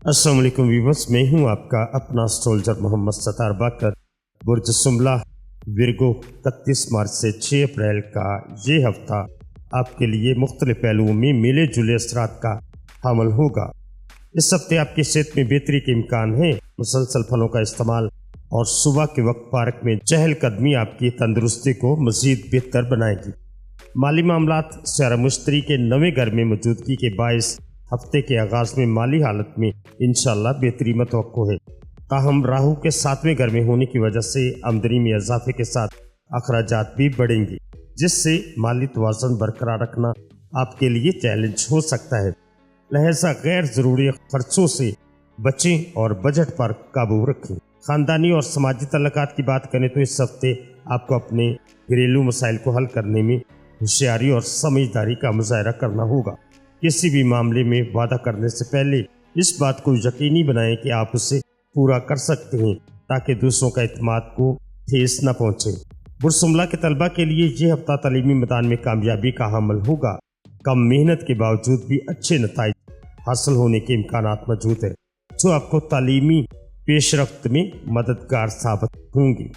अस्सलाम वालेकुम व्यूअर्स, मैं हूं आपका अपना सोल्जर मोहम्मद सत्तार बाकर। बुर्ज सुमला विरगो 31 मार्च से 6 अप्रैल का ये हफ्ता आपके लिए मुख्तलिफ पहलुओं में मिले जुले असरात का हामिल होगा। इस हफ्ते आपकी सेहत में बेहतरी के इम्कान हैं। मुसलसल फलों का इस्तेमाल और सुबह के वक्त पार्क में चहलकदमी आपकी तंदुरुस्ती को मज़ीद बेहतर बनाएगी। माली मामलात सारा मुश्तरी के नवे घर में मौजूदगी के बायस हफ्ते के आगाज़ में माली हालत में इंशाअल्लाह बेहतरी मतवक्को है। ताहम राहु के 7वें घर में होने की वजह से आमदनी में इजाफे के साथ अखराजात भी बढ़ेंगे, जिससे माली तवाज़ुन बरकरार रखना आपके लिए चैलेंज हो सकता है। लिहाजा गैर ज़रूरी खर्चों से बचें और बजट पर काबू रखें। ख़ानदानी और समाजी तल्लुकात की बात करें तो इस हफ्ते आपको अपने घरेलू मसाइल को हल करने में होशियारी और समझदारी का मुजाहरा करना होगा। किसी भी मामले में वादा करने से पहले इस बात को यकीनी बनाएं कि आप उसे पूरा कर सकते हैं, ताकि दूसरों का इत्मीनान को ठेस न पहुँचे। बुर्ज सुमला के तलबा के लिए ये हफ्ता तालीमी मैदान में कामयाबी का हामिल होगा। कम मेहनत के बावजूद भी अच्छे नताइज हासिल होने के इम्कानात मौजूद है, जो आपको तालीमी पेशरफ्त में मददगार साबित होंगे।